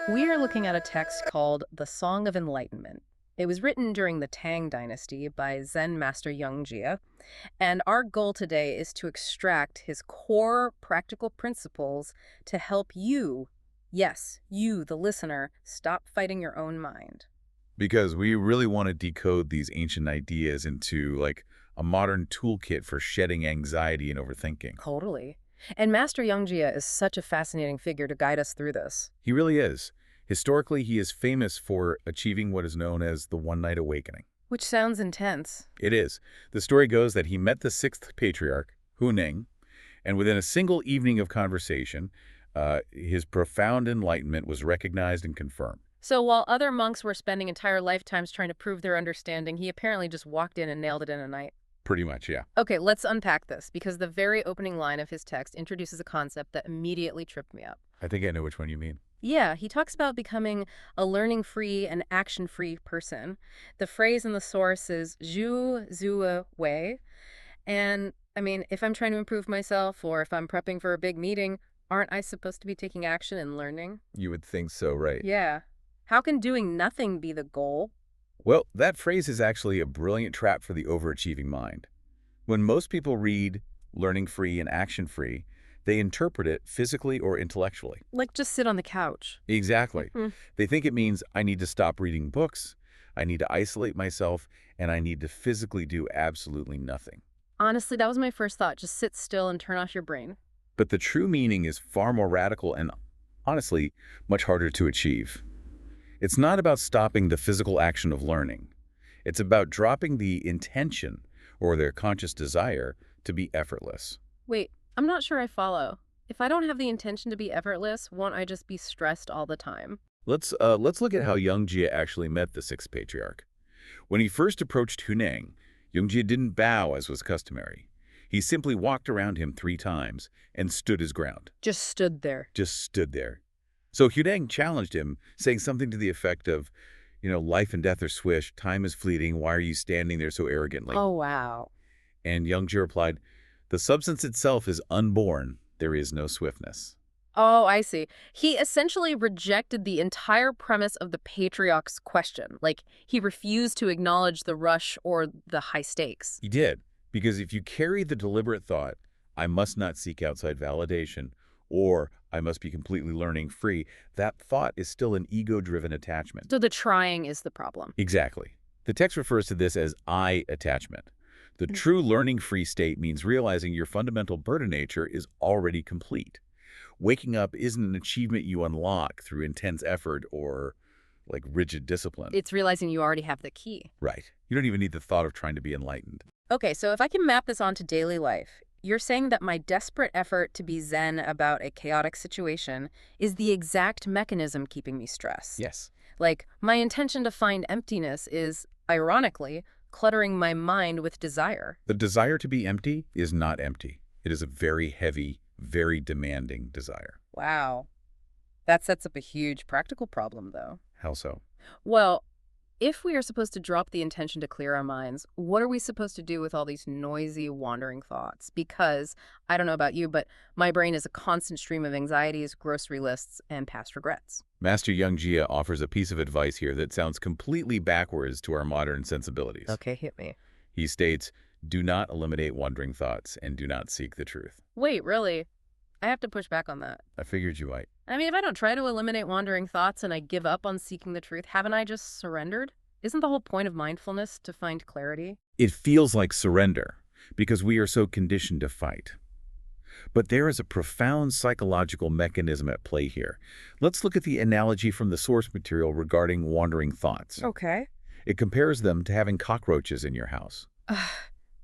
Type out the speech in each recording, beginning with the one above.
We are looking at a text called The Song of Enlightenment. It was written during the Tang Dynasty by Zen master Yongjia, and our goal today is to extract his core practical principles to help you, yes, you, the listener, stop fighting your own mind. Because we really want to decode these ancient ideas into a modern toolkit for shedding anxiety and overthinking. Totally. And Master Yongjia is such a fascinating figure to guide us through this. He really is. Historically, he is famous for achieving what is known as the one-night awakening. Which sounds intense. It is. The story goes that he met the sixth patriarch, Huning, and within a single evening of conversation, his profound enlightenment was recognized and confirmed. So while other monks were spending entire lifetimes trying to prove their understanding, he apparently just walked in and nailed it in a night. Pretty much, yeah. Okay, let's unpack this, because the very opening line of his text introduces a concept that immediately tripped me up. I think I know which one you mean. Yeah, he talks about becoming a learning-free and action-free person. The phrase in the source is zhu zue wei. And, if I'm trying to improve myself or if I'm prepping for a big meeting, aren't I supposed to be taking action and learning? You would think so, right? Yeah. How can doing nothing be the goal? Well, that phrase is actually a brilliant trap for the overachieving mind. When most people read learning free and action free, they interpret it physically or intellectually. Like just sit on the couch. Exactly. Hmm. They think it means I need to stop reading books, I need to isolate myself, and I need to physically do absolutely nothing. Honestly, that was my first thought. Just sit still and turn off your brain. But the true meaning is far more radical and, honestly, much harder to achieve. It's not about stopping the physical action of learning. It's about dropping the intention or their conscious desire to be effortless. Wait, I'm not sure I follow. If I don't have the intention to be effortless, won't I just be stressed all the time? Let's look at how Yongjia actually met the sixth patriarch. When he first approached Huineng, Yongjia didn't bow as was customary. He simply walked around him 3 times and stood his ground. Just stood there. Just stood there. So Huineng challenged him, saying something to the effect of, life and death are swish, time is fleeting, why are you standing there so arrogantly? Oh, wow. And Yongjia replied, the substance itself is unborn, there is no swiftness. Oh, I see. He essentially rejected the entire premise of the patriarch's question. Like, he refused to acknowledge the rush or the high stakes. He did, because if you carry the deliberate thought, I must not seek outside validation, or I must be completely learning free, that thought is still an ego-driven attachment. So the trying is the problem. Exactly. The text refers to this as I attachment. The true learning free state means realizing your fundamental Buddha nature is already complete. Waking up isn't an achievement you unlock through intense effort or rigid discipline. It's realizing you already have the key. Right. You don't even need the thought of trying to be enlightened. Okay, so if I can map this onto daily life, you're saying that my desperate effort to be zen about a chaotic situation is the exact mechanism keeping me stressed. Yes. Like, my intention to find emptiness is, ironically, cluttering my mind with desire. The desire to be empty is not empty. It is a very heavy, very demanding desire. Wow. That sets up a huge practical problem, though. How so? Well, if we are supposed to drop the intention to clear our minds, what are we supposed to do with all these noisy, wandering thoughts? Because, I don't know about you, but my brain is a constant stream of anxieties, grocery lists, and past regrets. Master Yongjia offers a piece of advice here that sounds completely backwards to our modern sensibilities. Okay, hit me. He states, do not eliminate wandering thoughts and do not seek the truth. Wait, really? I have to push back on that. I figured you might. If I don't try to eliminate wandering thoughts and I give up on seeking the truth, haven't I just surrendered? Isn't the whole point of mindfulness to find clarity? It feels like surrender because we are so conditioned to fight. But there is a profound psychological mechanism at play here. Let's look at the analogy from the source material regarding wandering thoughts. Okay. It compares them to having cockroaches in your house.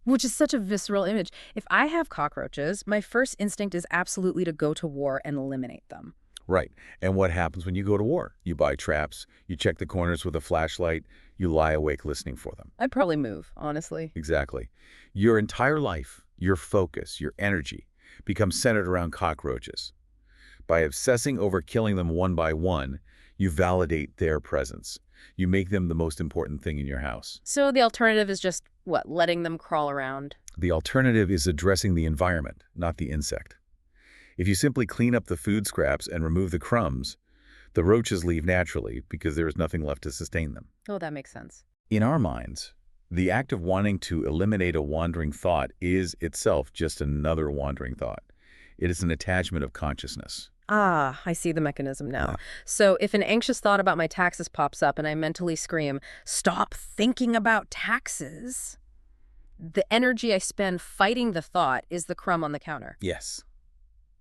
Which is such a visceral image. If I have cockroaches, my first instinct is absolutely to go to war and eliminate them. Right. And what happens when you go to war? You buy traps, you check the corners with a flashlight, you lie awake listening for them. I'd probably move, honestly. Exactly. Your entire life, your focus, your energy becomes centered around cockroaches. By obsessing over killing them one by one, you validate their presence. You make them the most important thing in your house. So the alternative is just, what, letting them crawl around? The alternative is addressing the environment, not the insect. If you simply clean up the food scraps and remove the crumbs, The roaches leave naturally because there is nothing left to sustain them. Oh, that makes sense. In our minds, the act of wanting to eliminate a wandering thought is itself just another wandering thought. It is an attachment of consciousness. Ah, I see the mechanism now. Yeah. So if an anxious thought about my taxes pops up and I mentally scream, "Stop thinking about taxes," the energy I spend fighting the thought is the crumb on the counter. Yes.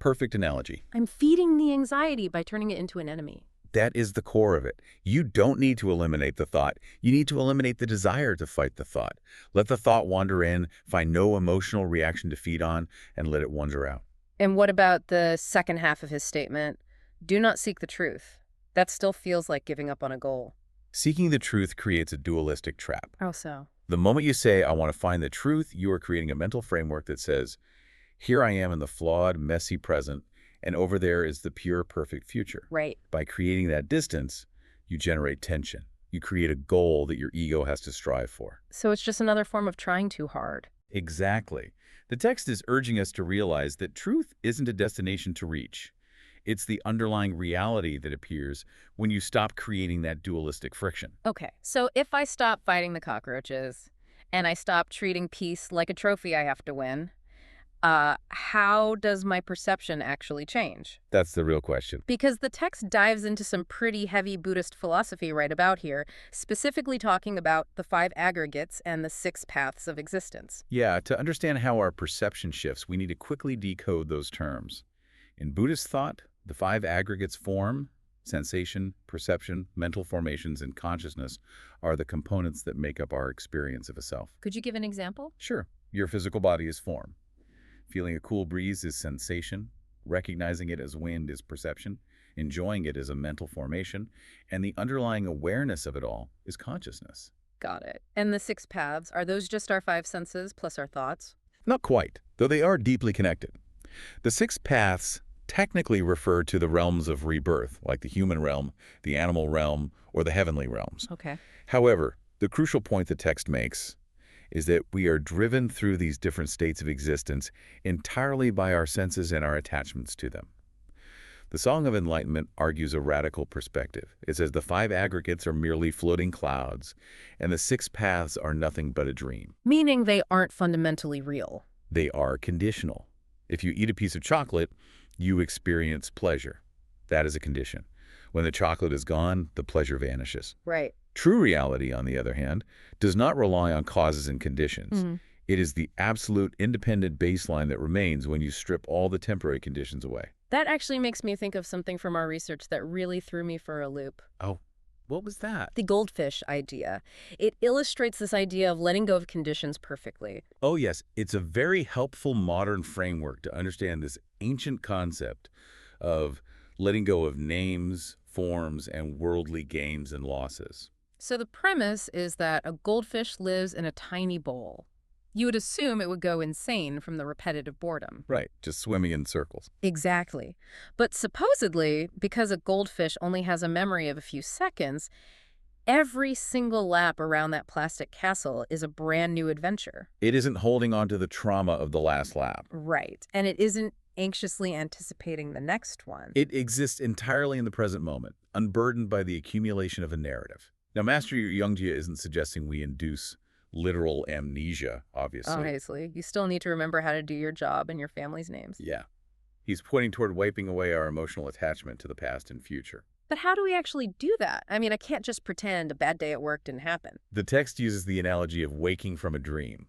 Perfect analogy. I'm feeding the anxiety by turning it into an enemy. That is the core of it. You don't need to eliminate the thought. You need to eliminate the desire to fight the thought. Let the thought wander in, find no emotional reaction to feed on, and let it wander out. And what about the second half of his statement? Do not seek the truth. That still feels like giving up on a goal. Seeking the truth creates a dualistic trap. How so? The moment you say, I want to find the truth, you are creating a mental framework that says, here I am in the flawed, messy present, and over there is the pure, perfect future. Right. By creating that distance, you generate tension. You create a goal that your ego has to strive for. So it's just another form of trying too hard. Exactly. The text is urging us to realize that truth isn't a destination to reach. It's the underlying reality that appears when you stop creating that dualistic friction. Okay, so if I stop fighting the cockroaches and I stop treating peace like a trophy I have to win, how does my perception actually change? That's the real question. Because the text dives into some pretty heavy Buddhist philosophy right about here, specifically talking about the 5 aggregates and the 6 paths of existence. Yeah, to understand how our perception shifts, we need to quickly decode those terms. In Buddhist thought, the 5 aggregates form, sensation, perception, mental formations, and consciousness are the components that make up our experience of a self. Could you give an example? Sure, your physical body is form. Feeling a cool breeze is sensation. Recognizing it as wind is perception. Enjoying it is a mental formation. And the underlying awareness of it all is consciousness. Got it. And the 6 paths, are those just our 5 senses plus our thoughts? Not quite, though they are deeply connected. The 6 paths technically refer to the realms of rebirth, like the human realm, the animal realm, or the heavenly realms. Okay. However, the crucial point the text makes is that we are driven through these different states of existence entirely by our senses and our attachments to them. The Song of Enlightenment argues a radical perspective. It says the 5 aggregates are merely floating clouds, and the 6 paths are nothing but a dream. Meaning they aren't fundamentally real. They are conditional. If you eat a piece of chocolate, you experience pleasure. That is a condition. When the chocolate is gone, the pleasure vanishes. Right. True reality, on the other hand, does not rely on causes and conditions. It is the absolute independent baseline that remains when you strip all the temporary conditions away. That actually makes me think of something from our research that really threw me for a loop. Oh, what was that? The goldfish idea. It illustrates this idea of letting go of conditions perfectly. Oh, yes. It's a very helpful modern framework to understand this ancient concept of letting go of names, forms, and worldly gains and losses. So the premise is that a goldfish lives in a tiny bowl. You would assume it would go insane from the repetitive boredom. Right, just swimming in circles. Exactly. But supposedly, because a goldfish only has a memory of a few seconds, every single lap around that plastic castle is a brand new adventure. It isn't holding on to the trauma of the last lap. Right. And it isn't anxiously anticipating the next one. It exists entirely in the present moment, unburdened by the accumulation of a narrative. Now, Master Yongjia isn't suggesting we induce literal amnesia, obviously. Obviously. You still need to remember how to do your job and your family's names. Yeah. He's pointing toward wiping away our emotional attachment to the past and future. But how do we actually do that? I mean, I can't just pretend a bad day at work didn't happen. The text uses the analogy of waking from a dream.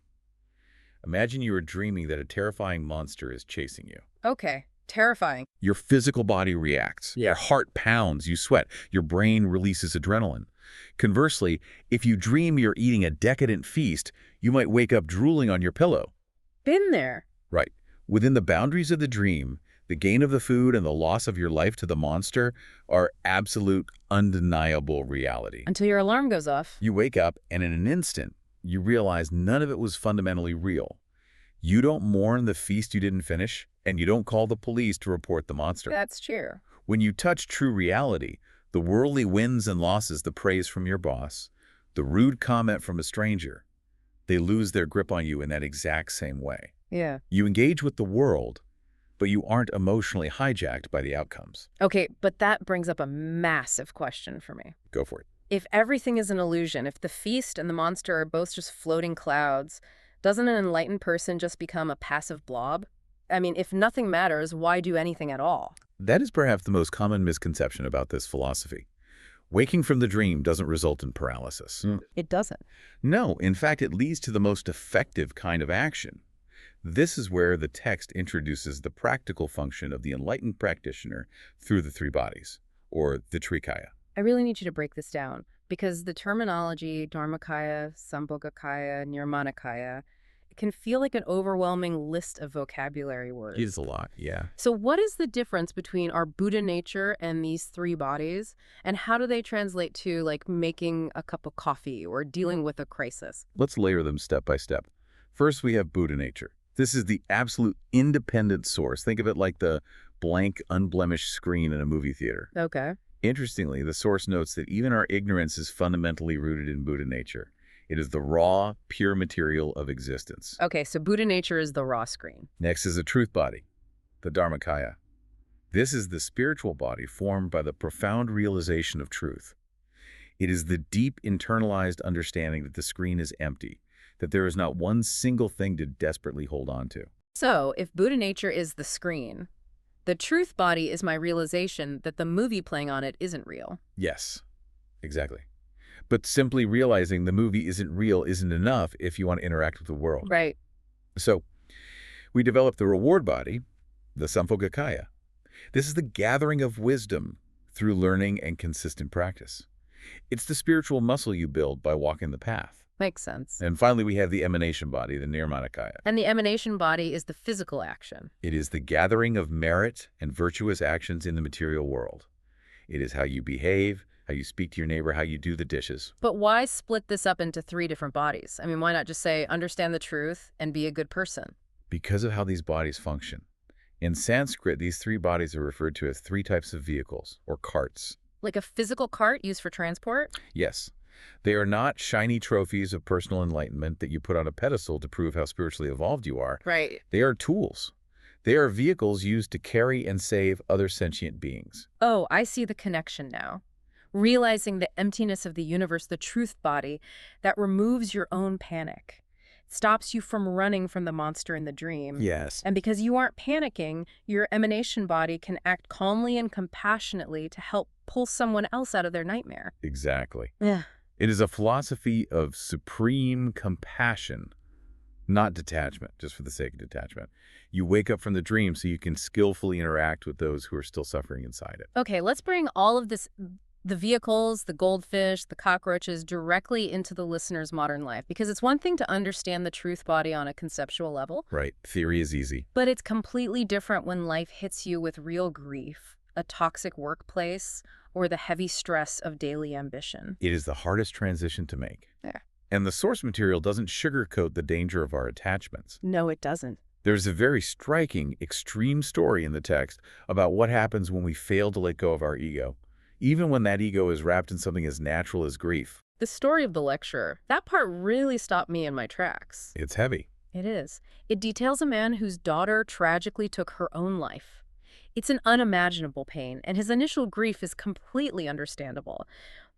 Imagine you are dreaming that a terrifying monster is chasing you. Okay. Terrifying. Your physical body reacts. Yeah. Your heart pounds. You sweat. Your brain releases adrenaline. Conversely, if you dream you're eating a decadent feast, you might wake up drooling on your pillow. Been there. Right. Within the boundaries of the dream, the gain of the food and the loss of your life to the monster are absolute, undeniable reality. Until your alarm goes off. You wake up, and in an instant, you realize none of it was fundamentally real. You don't mourn the feast you didn't finish, and you don't call the police to report the monster. That's true. When you touch true reality, the worldly wins and losses, the praise from your boss, the rude comment from a stranger, they lose their grip on you in that exact same way. Yeah. You engage with the world, but you aren't emotionally hijacked by the outcomes. Okay, but that brings up a massive question for me. Go for it. If everything is an illusion, if the feast and the monster are both just floating clouds, doesn't an enlightened person just become a passive blob? I mean, if nothing matters, why do anything at all? That is perhaps the most common misconception about this philosophy. Waking from the dream doesn't result in paralysis. It doesn't. No, in fact, it leads to the most effective kind of action. This is where the text introduces the practical function of the enlightened practitioner through the three bodies, or the Trikaya. I really need you to break this down because the terminology Dharmakaya, Sambhogakaya, Nirmanakaya, it can feel like an overwhelming list of vocabulary words. It is a lot, yeah. So what is the difference between our Buddha nature and these three bodies, and how do they translate to, like, making a cup of coffee or dealing with a crisis? Let's layer them step by step. First, we have Buddha nature. This is the absolute independent source. Think of it like the blank, unblemished screen in a movie theater. Okay. Interestingly, the source notes that even our ignorance is fundamentally rooted in Buddha nature. It is the raw, pure material of existence. Okay, so Buddha nature is the raw screen. Next is the truth body, the Dharmakaya. This is the spiritual body formed by the profound realization of truth. It is the deep internalized understanding that the screen is empty, that there is not one single thing to desperately hold on to. So, if Buddha nature is the screen, the truth body is my realization that the movie playing on it isn't real. Yes, exactly. But simply realizing the movie isn't real isn't enough if you want to interact with the world. Right. So, we develop the reward body, the Sambhogakaya. This is the gathering of wisdom through learning and consistent practice. It's the spiritual muscle you build by walking the path. Makes sense. And finally, we have the emanation body, the Nirmanakaya. And the emanation body is the physical action. It is the gathering of merit and virtuous actions in the material world. It is how you behave, how you speak to your neighbor, how you do the dishes. But why split this up into three different bodies? I mean, why not just say, understand the truth and be a good person? Because of how these bodies function. In Sanskrit, these three bodies are referred to as three types of vehicles, or carts. Like a physical cart used for transport? Yes. They are not shiny trophies of personal enlightenment that you put on a pedestal to prove how spiritually evolved you are. Right. They are tools. They are vehicles used to carry and save other sentient beings. Oh, I see the connection now. Realizing the emptiness of the universe, the truth body, that removes your own panic. Stops you from running from the monster in the dream. Yes. And because you aren't panicking, your emanation body can act calmly and compassionately to help pull someone else out of their nightmare. Exactly. Yeah. It is a philosophy of supreme compassion, not detachment, just for the sake of detachment. You wake up from the dream so you can skillfully interact with those who are still suffering inside it. Okay, let's bring all of this, the vehicles, the goldfish, the cockroaches, directly into the listener's modern life. Because it's one thing to understand the truth body on a conceptual level. Right. Theory is easy. But it's completely different when life hits you with real grief, a toxic workplace, or the heavy stress of daily ambition. It is the hardest transition to make. Yeah. And the source material doesn't sugarcoat the danger of our attachments. No, it doesn't. There's a very striking, extreme story in the text about what happens when we fail to let go of our ego, even when that ego is wrapped in something as natural as grief. The story of the lecturer, that part really stopped me in my tracks. It's heavy. It is. It details a man whose daughter tragically took her own life. It's an unimaginable pain, and his initial grief is completely understandable.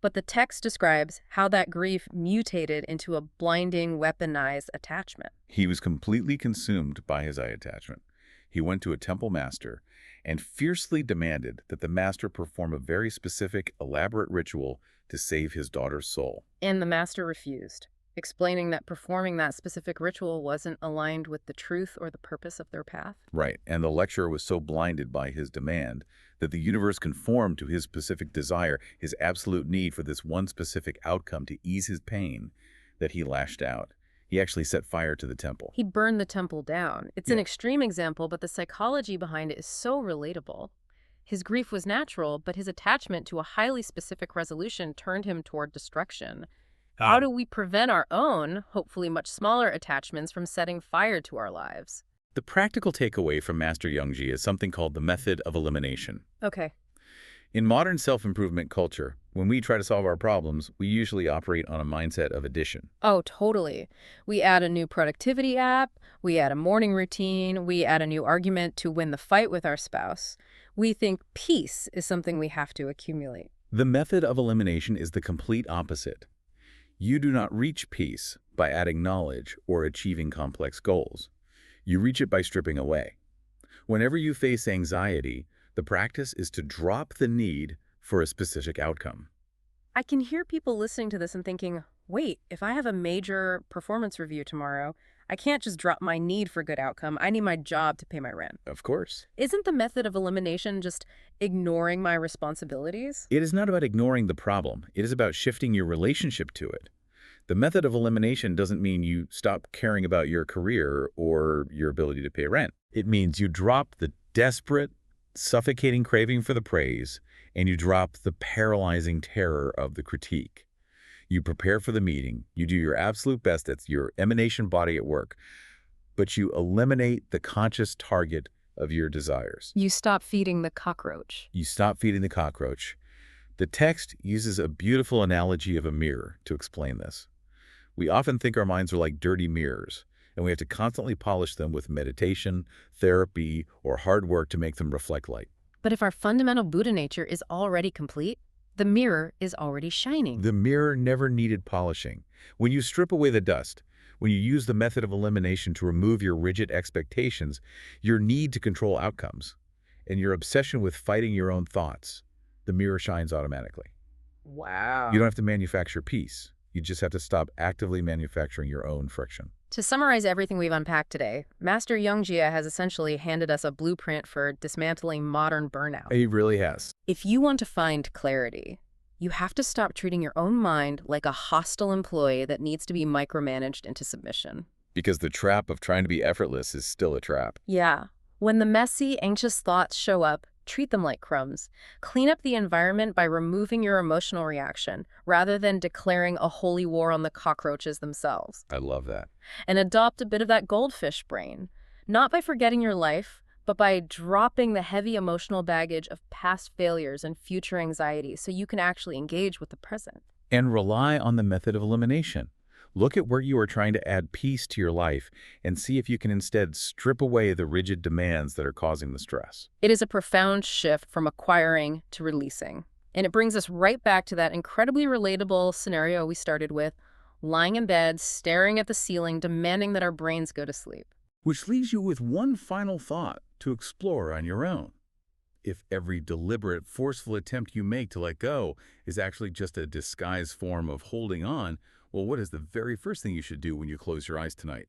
But the text describes how that grief mutated into a blinding, weaponized attachment. He was completely consumed by his eye attachment. He went to a temple master and fiercely demanded that the master perform a very specific, elaborate ritual to save his daughter's soul. And the master refused, explaining that performing that specific ritual wasn't aligned with the truth or the purpose of their path. Right, and the lecturer was so blinded by his demand that the universe conformed to his specific desire, his absolute need for this one specific outcome to ease his pain, that he lashed out. He actually set fire to the temple. He burned the temple down. It's an extreme example, but the psychology behind it is so relatable. His grief was natural, but his attachment to a highly specific resolution turned him toward destruction. How do we prevent our own, hopefully much smaller attachments from setting fire to our lives? The practical takeaway from Master Yongjia is something called the method of elimination. Okay. In modern self-improvement culture, when we try to solve our problems, we usually operate on a mindset of addition. Oh, totally. We add a new productivity app, we add a morning routine, we add a new argument to win the fight with our spouse. We think peace is something we have to accumulate. The method of elimination is the complete opposite. You do not reach peace by adding knowledge or achieving complex goals. You reach it by stripping away. Whenever you face anxiety, the practice is to drop the need for a specific outcome. I can hear people listening to this and thinking, wait, if I have a major performance review tomorrow, I can't just drop my need for good outcome. I need my job to pay my rent. Of course. Isn't the method of elimination just ignoring my responsibilities? It is not about ignoring the problem. It is about shifting your relationship to it. The method of elimination doesn't mean you stop caring about your career or your ability to pay rent. It means you drop the desperate, suffocating craving for the praise, and you drop the paralyzing terror of the critique. You prepare for the meeting, you do your absolute best, that's your emanation body at work, but you eliminate the conscious target of your desires. You stop feeding the cockroach. You stop feeding the cockroach. The text uses a beautiful analogy of a mirror to explain this. We often think our minds are like dirty mirrors, and we have to constantly polish them with meditation, therapy, or hard work to make them reflect light. But if our fundamental Buddha nature is already complete, the mirror is already shining. The mirror never needed polishing. When you strip away the dust, when you use the method of elimination to remove your rigid expectations, your need to control outcomes, and your obsession with fighting your own thoughts, the mirror shines automatically. Wow. You don't have to manufacture peace. You just have to stop actively manufacturing your own friction. To summarize everything we've unpacked today, Master Yongjia has essentially handed us a blueprint for dismantling modern burnout. He really has. If you want to find clarity, you have to stop treating your own mind like a hostile employee that needs to be micromanaged into submission. Because the trap of trying to be effortless is still a trap. Yeah. When the messy, anxious thoughts show up, treat them like crumbs. Clean up the environment by removing your emotional reaction, rather than declaring a holy war on the cockroaches themselves. I love that. And adopt a bit of that goldfish brain, not by forgetting your life, but by dropping the heavy emotional baggage of past failures and future anxiety so you can actually engage with the present. And rely on the method of elimination. Look at where you are trying to add peace to your life and see if you can instead strip away the rigid demands that are causing the stress. It is a profound shift from acquiring to releasing. And it brings us right back to that incredibly relatable scenario we started with, lying in bed, staring at the ceiling, demanding that our brains go to sleep. Which leaves you with one final thought to explore on your own. If every deliberate, forceful attempt you make to let go is actually just a disguised form of holding on, well, what is the very first thing you should do when you close your eyes tonight?